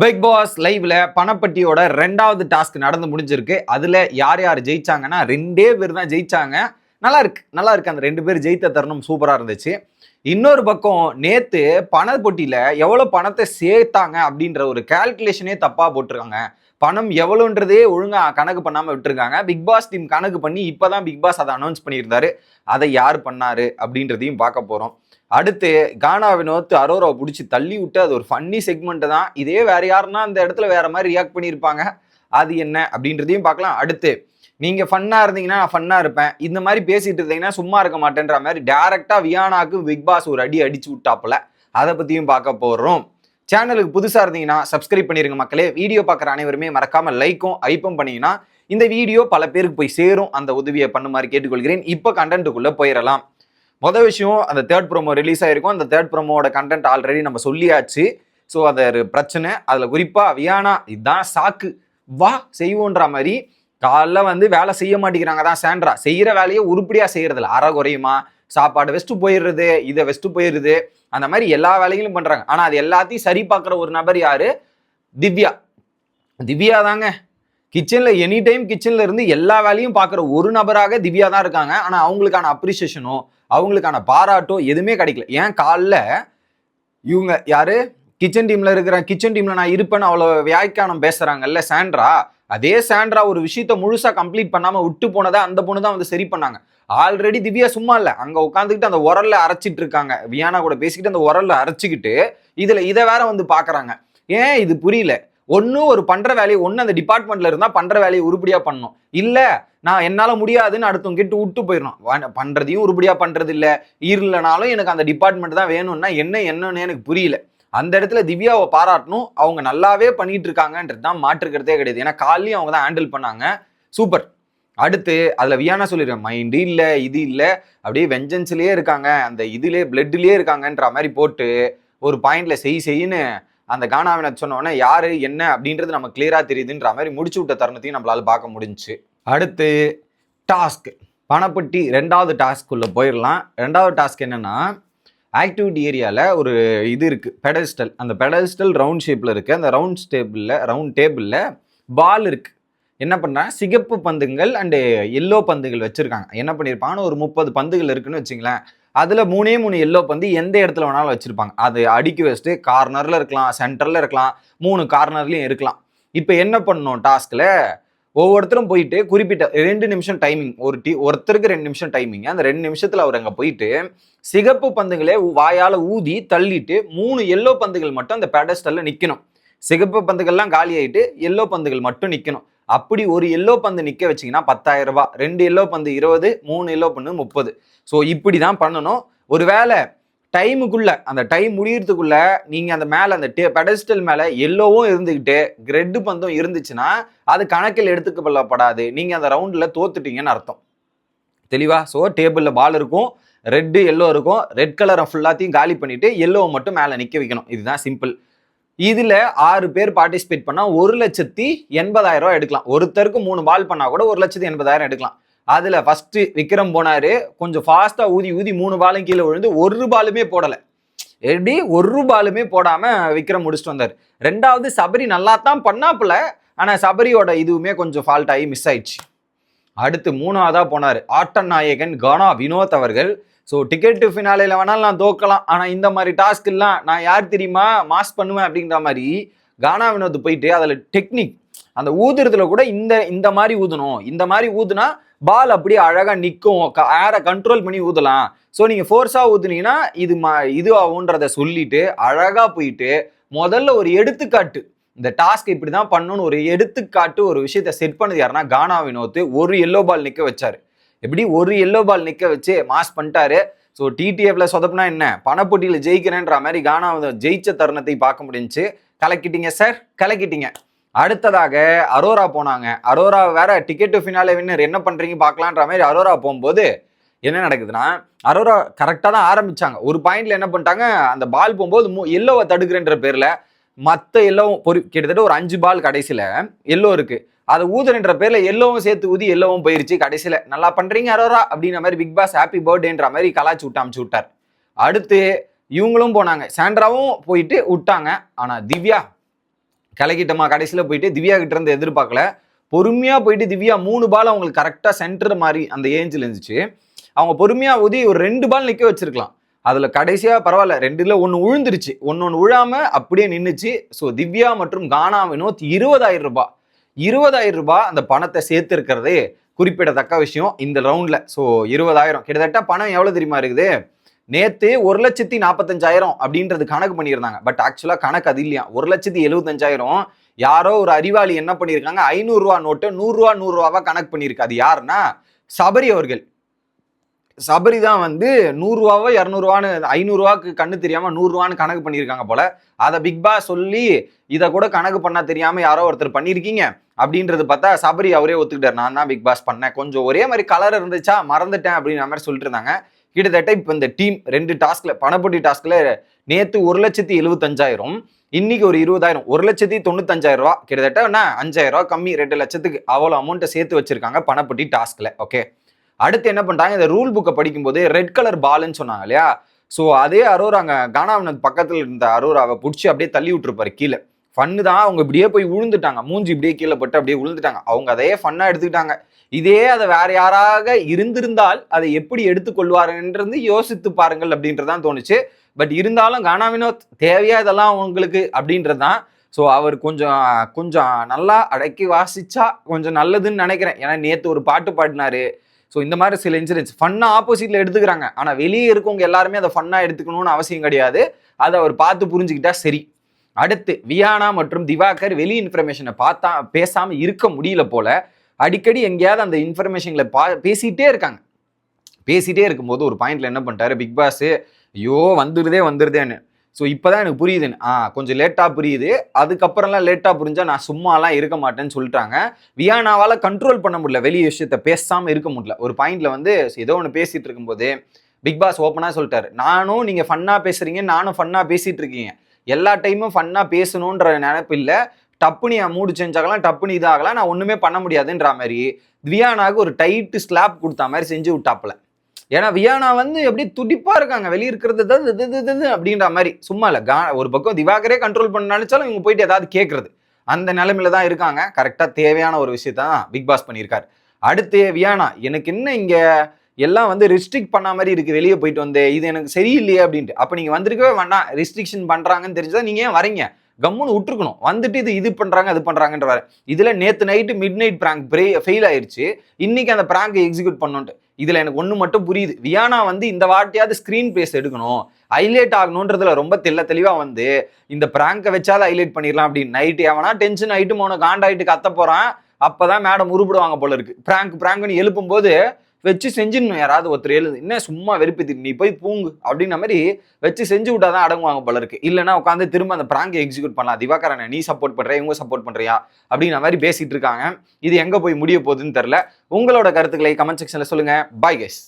Big pass லைவ்ல பணப்பட்டியோட 2வது task நடந்து முடிஞ்சிருக்கு. அதுல யார் யார் ஜெயிச்சாங்கன்னா 2 பேர் தான் ஜெயிச்சாங்க. நல்லா இருக்கு அந்த 2 பேர் ஜெயித்த தருணம் சூப்பரா இருந்துச்சு. இன்னொரு பக்கம் நேத்து பணப்பொட்டியில எவ்வளவு பணத்தை சேர்த்தாங்க அப்படின்ற ஒரு கால்குலேஷனே தப்பா போட்டிருக்காங்க. பணம் எவ்வளவுன்றதே ஒழுங்கா கணக்கு பண்ணாம விட்டுருக்காங்க. பிக் பாஸ் டீம் கணக்கு பண்ணி இப்பதான் பிக் பாஸ் அதை அனௌன்ஸ் பண்ணியிருந்தாரு. அதை யார் பண்ணாரு அப்படின்றதையும் பார்க்க போறோம். அடுத்து கானா வினோத் அரோராவை பிடிச்சி தள்ளி விட்டு அது ஒரு ஃபன்னி செக்மெண்ட் தான். இதே வேற யாருன்னா அந்த இடத்துல வேற மாதிரி ரியாக்ட் பண்ணியிருப்பாங்க. அது என்ன அப்படின்றதையும் பார்க்கலாம். அடுத்து நீங்க ஃபன்னா இருந்தீங்கன்னா நான் ஃபன்னா இருப்பேன், இந்த மாதிரி பேசிட்டு இருந்தீங்கன்னா சும்மா இருக்க மாட்டேன்ற மாதிரி டைரக்டா வியானாக்கு பிக் பாஸ் ஒரு அடிச்சு விட்டாப்புல. அதை பத்தியும் பார்க்க போறோம். சேனலுக்கு புதுசா இருந்தீங்கன்னா சப்ஸ்கிரைப் பண்ணிருங்க மக்களே. வீடியோ பார்க்குற அனைவருமே மறக்காம லைக்கும் ஐப்பும் பண்ணீங்கன்னா இந்த வீடியோ பல பேருக்கு போய் சேரும். அந்த உதவியை பண்ணுமாறு கேட்டுக்கொள்கிறேன். இப்போ கண்டென்ட்டுக்குள்ள போயிடலாம். மொதல் விஷயம், அந்த தேர்ட் ப்ரோமோ ரிலீஸ் ஆயிருக்கும். அந்த தேர்ட் ப்ரோமோட கண்டென்ட் ஆல்ரெடி நம்ம சொல்லியாச்சு. ஸோ அது ஒரு பிரச்சனை. அதில் குறிப்பாக வியானா இதுதான் சாக்கு வா செய்வோன்ற மாதிரி காலைல வேலை செய்ய மாட்டேங்கிறாங்க தான் சாண்ட்ரா. செய்கிற வேலையை உருப்படியாக செய்யறதில்ல, அறகுறையுமா சாப்பாடு வெஸ்ட்டு போயிடுறது, இதை வெஸ்ட்டு போயிடுது, அந்த மாதிரி எல்லா வேலைகளும் பண்ணுறாங்க. ஆனால் அது எல்லாத்தையும் சரி பார்க்குற ஒரு நபர் யாரு? திவ்யா தாங்க. கிச்சனில் எனி டைம் கிச்சனில் இருந்து எல்லா வேலையும் பார்க்குற ஒரு நபராக திவ்யா தான் இருக்காங்க. ஆனால் அவங்களுக்கான அப்ரிசியேஷனோ அவங்களுக்கான பாராட்டோ எதுவுமே கிடைக்கல. ஏன் காலில் இவங்க யாரு கிச்சன் டீம்ல நான் இருப்பேன்னு அவ்வளோ வியாக்கியானம் பேசுறாங்கல்ல சாண்ட்ரா. அதே சாண்ட்ரா ஒரு விஷயத்த முழுசா கம்ப்ளீட் பண்ணாம விட்டு போனதை அந்த பொண்ணு தான் சரி பண்ணாங்க. ஆல்ரெடி திவ்யா சும்மா இல்லை, அங்க உட்காந்துக்கிட்டு அந்த உரல்ல அரைச்சிட்டு இருக்காங்க. வியானா கூட பேசிக்கிட்டு அந்த உரல்ல அரைச்சிக்கிட்டு இதை வேற பாக்குறாங்க. ஏன் இது புரியல? ஒரு பண்ற வேலையை அந்த டிபார்ட்மெண்ட்ல இருந்தா பண்ற வேலையை உருப்படியா பண்ணணும். இல்ல நான் என்னால முடியாதுன்னு அடுத்தவங்க கிட்ட விட்டு போயிடணும். பண்றதையும் உருப்படியா பண்றது இல்ல, இல்லைனாலும் எனக்கு அந்த டிபார்ட்மெண்ட் தான் வேணும்னா என்னன்னு எனக்கு புரியல. அந்த இடத்துல திவ்யாவை பாராட்டணும். அவங்க நல்லாவே பண்ணிட்டு இருக்காங்கன்றது தான் மாற்றுக்கிறதே கிடையாது. ஏன்னா காலையும் அவங்க தான் ஹேண்டில் பண்ணாங்க. சூப்பர். அடுத்து அதுல வியானா சொல்லிடுறேன், மைண்டு இல்ல இது இல்ல, அப்படியே வெஞ்சன்ஸ்லயே இருக்காங்க, அந்த இதுலயே பிளட்லயே இருக்காங்கன்ற மாதிரி போட்டு ஒரு பாயிண்ட்ல செய்யுன்னு அந்த கானாவின சொன்ன உடனே யாரு என்ன அப்படின்றது நம்ம கிளியரா தெரியுதுன்ற மாதிரி முடிச்சு விட்ட தருணத்தையும் நம்மளால பார்க்க முடிஞ்சுச்சு. அடுத்து டாஸ்க் பணப்பட்டி 2வது டாஸ்க் உள்ள போயிடலாம். 2வது டாஸ்க் என்னன்னா, ஆக்டிவிட்டி ஏரியாவில் ஒரு இது இருக்குது, பெடஸ்டல். அந்த பெடஸ்டல் ரவுண்ட் ஷேப்பில் இருக்குது. அந்த ரவுண்ட் டேபிளில் பால் இருக்குது. என்ன பண்ணுறாங்க, சிகப்பு பந்துகள் அண்டு எல்லோ பந்துகள் வச்சுருக்காங்க. என்ன பண்ணியிருப்பாங்கன்னு ஒரு 30 பந்துகள் இருக்குன்னு வச்சுங்களேன். அதில் 3 எல்லோ பந்து எந்த இடத்துல வேணாலும் வச்சுருப்பாங்க. அது அடுக்கி வச்சுட்டு கார்னரில் இருக்கலாம், சென்டரில் இருக்கலாம், 3 கார்னர்லையும் இருக்கலாம். இப்போ என்ன பண்ணணும் டாஸ்கில், ஒவ்வொருத்தரும் போயிட்டு குறிப்பிட்ட 2 நிமிஷம் டைமிங், ஒருத்தருக்கு 2 நிமிஷம் டைமிங். அந்த 2 நிமிஷத்துல அவர் அங்க போயிட்டு சிகப்பு பந்துகளே வாயால ஊதி தள்ளிட்டு 3 எல்லோ பந்துகள் மட்டும் அந்த பெடஸ்டல்ல நிக்கணும். சிகப்பு பந்துகள்லாம் காலி ஆயிட்டு எல்லோ பந்துகள் மட்டும் நிக்கணும். அப்படி ஒரு எல்லோ பந்து நிக்க வச்சீங்கன்னா 10,000 ரூபாய். 2 எல்லோ பந்து 20, 3 எல்லோ பந்து 30. ஸோ இப்படிதான் பண்ணணும். ஒருவேளை டைமுக்குள்ள, அந்த டைம் முடியறதுக்குள்ள நீங்க அந்த மேல அந்த பெடஸ்டல் மேல எல்லோவும் இருந்துகிட்டு ரெட் பந்தும் இருந்துச்சுன்னா அது கணக்கில் எடுத்துக்கப்படாது. நீங்க அந்த ரவுண்ட்ல தோத்துட்டீங்கன்னு அர்த்தம். தெளிவா? ஸோ டேபிள்ல பால் இருக்கும், ரெட்டு எல்லோ இருக்கும். ரெட் கலரை ஃபுல்லாத்தையும் காலி பண்ணிட்டு எல்லோவை மட்டும் மேல நிக்க வைக்கணும். இதுதான் சிம்பிள். இதுல 6 பேர் பார்ட்டிசிபேட் பண்ணா 1,80,000 ரூபாய் எடுக்கலாம். ஒருத்தருக்கு 3 பால் பண்ணா கூட 1,80,000 எடுக்கலாம். அதுல ஃபர்ஸ்ட் விக்ரம் போனாரு, கொஞ்சம் ஃபாஸ்டா ஊதி 3 பாலும் கீழே விழுந்து ஒரு பாலுமே போடல. எப்படி ஒரு பாலுமே போடாம விக்ரம் முடிச்சுட்டு வந்தாரு. 2வது சபரி நல்லா தான் பண்ணாப்புல, ஆனா சபரியோட இதுவுமே கொஞ்சம் ஃபால்ட் ஆகி மிஸ் ஆயிடுச்சு. அடுத்து 3வதா போனாரு ஆட்ட நாயகன் கானா வினோத் அவர்கள். ஸோ டிக்கெட் ஃபினாலேல வேணாலும் நான் தோக்கலாம், ஆனா இந்த மாதிரி டாஸ்க் எல்லாம் நான் யார் தெரியுமா மாஸ் பண்ணுவேன் அப்படின்ற மாதிரி கானா வினோத் போயிட்டு அதுல டெக்னிக், அந்த ஊதுறதுல கூட இந்த மாதிரி ஊதணும், இந்த மாதிரி ஊதுனா பால் அப்படியே அழகா நிற்கும், ஏரை கண்ட்ரோல் பண்ணி ஊதலாம். ஸோ நீங்க ஃபோர்ஸா ஊதுனீங்கன்னா இது ஆகுன்றத சொல்லிட்டு அழகா போயிட்டு முதல்ல ஒரு எடுத்துக்காட்டு, இந்த டாஸ்க் இப்படிதான் பண்ணணும்னு ஒரு எடுத்துக்காட்டு ஒரு விஷயத்த செட் பண்ணது யாருன்னா கானா வினோத். ஒரு எல்லோ பால் நிக்க வச்சாரு. எப்படி ஒரு எல்லோ பால் நிக்க வச்சு மாஸ் பண்ணிட்டாரு. ஸோ டிடிஎஃப்ல சொதப்புனா என்ன, பணப்போட்டியில் ஜெயிக்கிறேன்ற மாதிரி கானா ஜெயிச்ச தருணத்தை பார்க்க முடிஞ்சுச்சு. கலக்கிட்டீங்க சார், கலக்கிட்டீங்க. அடுத்ததாக அரோரா போனாங்க. அரோரா வேற டிக்கெட் ஃபினாலே வின்னர், என்ன பண்றீங்க பார்க்கலான்ற மாதிரி அரோரா போகும்போது என்ன நடக்குதுன்னா, அரோரா கரெக்டாக தான் ஆரம்பிச்சாங்க. ஒரு பாயிண்ட்ல என்ன பண்ணிட்டாங்க, அந்த பால் போகும்போது எல்லோவை தடுக்கிறேன்ற பேர்ல மற்ற எல்லோவும் கிட்டத்தட்ட ஒரு 5 பால் கடைசியில எல்லோ இருக்கு, அதை ஊதுறன்ற பேர்ல எல்லோவும் சேர்த்து ஊதி எல்லோவும் போயிருச்சு. கடைசியில நல்லா பண்றீங்க அரோரா அப்படின்ற மாதிரி பிக் பாஸ் ஹாப்பி பர்த்டேன்ற மாதிரி கலாச்சி விட்டு அமுச்சு விட்டார். அடுத்து இவங்களும் போனாங்க, சாண்ட்ராவும் போயிட்டு விட்டாங்க. ஆனா திவ்யா கலக்கிட்டமா கடைசியில போயிட்டு திவ்யா கிட்ட இருந்து எதிர்பார்க்கல, பொறுமையா போயிட்டு திவ்யா 3 பால் அவங்களுக்கு கரெக்டா சென்டர் மாதிரி அந்த ஏஞ்சில் இருந்துச்சு. அவங்க பொறுமையா ஊதி ஒரு 2 பால் நிக்க வச்சிருக்கலாம். அதுல கடைசியா பரவாயில்ல 2ல 1 விழுந்துருச்சு, ஒன்னு விழாம அப்படியே நின்னுச்சு. ஸோ திவ்யா மற்றும் கானா வினோத் 20,000 ரூபாய் 20,000 ரூபாய் அந்த பணத்தை சேர்த்து இருக்கிறதே குறிப்பிடத்தக்க விஷயம் இந்த ரவுண்ட்ல. ஸோ 20,000 கிட்டத்தட்ட பணம் எவ்வளவு தெரியுமா இருக்குது? நேத்து 1,45,000 அப்படின்றது கணக்கு பண்ணியிருந்தாங்க. பட் ஆக்சுவலா கணக்கு அது இல்லையா, 1,75,000. யாரோ ஒரு அறிவாளி என்ன பண்ணியிருக்காங்க, 500 ரூபா நோட்டு 100 ரூபா 100 ரூபாவா கணக்கு பண்ணியிருக்கு. அது யாருன்னா சபரி அவர்கள். சபரி தான் வந்து 100 ரூபாவோ 200 ரூபான்னு 500 ரூபாய்க்கு கண்ணு தெரியாம 100 ரூபான்னு கணக்கு பண்ணியிருக்காங்க போல. அதை பிக் பாஸ் சொல்லி இதை கூட கணக்கு பண்ண தெரியாம யாரோ ஒருத்தர் பண்ணியிருக்கீங்க அப்படின்றது பார்த்தா சபரி அவரே ஒத்துக்கிட்டார், நான் தான் பிக் பாஸ் பண்ணேன், கொஞ்சம் ஒரே மாதிரி கலர் இருந்துச்சா மறந்துட்டேன் அப்படின்ற மாதிரி சொல்லிட்டு இருந்தாங்க. கிட்டத்தட்ட இப்போ இந்த டீம் 2 டாஸ்க்ல பணப்பட்டி டாஸ்க்ல நேத்து 1,75,000, இன்னைக்கு ஒரு 20,000, 1,95,000 ரூபா, கிட்டத்தட்ட என்ன 5,000 ரூபா கம்மி, 2 லட்சத்துக்கு அவ்வளோ அமௌண்ட்டை சேர்த்து வச்சிருக்காங்க பணப்பட்டி டாஸ்க்ல. ஓகே, அடுத்து என்ன பண்ணிட்டாங்க, இந்த ரூல் புக்கை படிக்கும்போது ரெட் கலர் பால்னு சொன்னாங்க இல்லையா. ஸோ அதே அரோரா அங்கே கானாவினத் பக்கத்தில் இருந்த அரோராவை பிடிச்சி அப்படியே தள்ளி விட்டுருப்பாரு கீழே. ஃபன்னு தான், அவங்க இப்படியே போய் விழுந்துட்டாங்க, மூஞ்சி இப்படியே கீழே பட்டு அப்படியே விழுந்துட்டாங்க. அவங்க அதையே ஃபன்னா எடுத்துக்கிட்டாங்க. இதே அதை வேற யாராக இருந்திருந்தால் அதை எப்படி எடுத்துக்கொள்வாருன்றது யோசித்து பாருங்கள் அப்படின்றதான் தோணுச்சு. பட் இருந்தாலும் கானா வினோத் தேவையா இதெல்லாம் உங்களுக்கு அப்படின்றது தான். ஸோ அவர் கொஞ்சம் கொஞ்சம் நல்லா அடக்கி வாசிச்சா கொஞ்சம் நல்லதுன்னு நினைக்கிறேன். ஏன்னா நேற்று ஒரு பாட்டு பாடினாரு. ஸோ இந்த மாதிரி சில இன்சிடென்ட்ஸ் ஃபன்னா ஆப்போசிட்ல எடுத்துக்கிறாங்க. ஆனால் வெளியே இருக்கவங்க எல்லாருமே அதை ஃபன்னா எடுத்துக்கணும்னு அவசியம் கிடையாது. அதை அவர் பார்த்து புரிஞ்சுக்கிட்டா சரி. அடுத்து வியானா மற்றும் திவாகர் வெளி இன்ஃபர்மேஷனை பேசாம இருக்க முடியல போல. அடிக்கடி எங்கேயாவது அந்த இன்ஃபர்மேஷன்களை பேசிட்டே இருக்காங்க. பேசிட்டே இருக்கும்போது ஒரு பாயிண்ட்ல என்ன பண்ணிட்டாரு பிக் பாஸ், ஐயோ வந்துருதேன்னு. ஸோ இப்போதான் எனக்கு புரியுதுன்னு. கொஞ்சம் லேட்டாக புரியுது, அதுக்கப்புறம்லாம் லேட்டாக புரிஞ்சா நான் சும்மாலாம் இருக்க மாட்டேன்னு சொல்லிட்டாங்க. வியானாவால் கண்ட்ரோல் பண்ண முடியல, வெளி விஷயத்த பேசாமல் இருக்க முடியல. ஒரு பாயிண்ட்ல வந்து ஏதோ ஒன்று பேசிட்டு இருக்கும்போது பிக் பாஸ் ஓப்பனாக சொல்லிட்டாரு, நானும் நீங்கள் ஃபன்னாக பேசுறீங்க, நானும் ஃபன்னாக பேசிட்டு இருக்கீங்க, எல்லா டைமும் ஃபன்னாக பேசணுன்ற நினைப்பு இல்லை, டப்புனி மூடு சேஞ்ச் ஆகலாம், டப்புனி இதாகலாம், நான் ஒன்றுமே பண்ண முடியாதுன்ற மாதிரி வியானாவுக்கு ஒரு டைட்டு ஸ்லாப் கொடுத்த மாதிரி செஞ்சு விட்டாப்புல. ஏன்னா வியானா வந்து எப்படி துடிப்பா இருக்காங்க, வெளியே இருக்கிறது அப்படின்ற மாதிரி. சும்மா இல்ல, ஒரு பக்கம் திவாகரே கண்ட்ரோல் பண்ண நினைச்சாலும் இவங்க போயிட்டு ஏதாவது கேட்கறது, அந்த நிலைமையில தான் இருக்காங்க. கரெக்டா தேவையான ஒரு விஷயத்தான் பிக் பாஸ் பண்ணியிருக்காரு. அடுத்து வியானா, எனக்கு என்ன இங்க எல்லாம் வந்து ரெஸ்ட்ரிக்ட் பண்ண மாதிரி இருக்கு, வெளியே போயிட்டு வந்து இது எனக்கு சரியில்லையே அப்படின்ட்டு. அப்ப நீங்க வந்திருக்கவே வேண்டாம், ரெஸ்ட்ரிக்ஷன் பண்றாங்கன்னு தெரிஞ்சா நீங்க ஏன் வரீங்க, கம்முன்னு விட்டுருக்கணும். வந்துட்டு இது பண்றாங்க அது பண்றாங்கன்ற. இதுல நேத்து night midnight prank fail ஆயிடுச்சு, இன்னைக்கு அந்த பிராங்கை எக்ஸிக்யூட் பண்ணோன்ட்டு. இதுல எனக்கு ஒண்ணு மட்டும் புரியுது, வியானா வந்து இந்த வாட்டியாவது ஸ்கிரீன் பேஸ் எடுக்கணும், ஹைலைட் ஆகணும்ன்றதுல ரொம்ப தெளிவா வந்து இந்த பிராங்கை வச்சாவது ஹைலைட் பண்ணிடலாம் அப்படின்னு. நைட்டு எவனா டென்ஷன் ஆயிட்டு மோன காண்டாயிட்டு கத்த போறான், அப்பதான் மேடம் உருப்பிடுவாங்க போல இருக்கு. பிராங்க்னு எழுப்பும் போது வச்சு செஞ்சிடணும். யாராவது ஒருத்தர் எழுது, என்ன சும்மா வெறுப்பேத்திட்டு நீ போய் தூங்கு அப்படின்ற மாதிரி வச்சு செஞ்சு விட்டாதான் அடங்குவாங்க போல இருக்கு. இல்லைன்னா உட்காந்து திரும்ப அந்த பிராங்கை எக்ஸிக்யூட் பண்ணலாம். திவாகரனை நீ சப்போர்ட் பண்ற, இவங்க சப்போர்ட் பண்றியா அப்படின்ற மாதிரி பேசிட்டு இருக்காங்க. இது எங்க போய் முடிய போகுதுன்னு தெரியல. உங்களோட கருத்துக்களை கமெண்ட் செக்ஷன்ல சொல்லுங்க. Bye guys.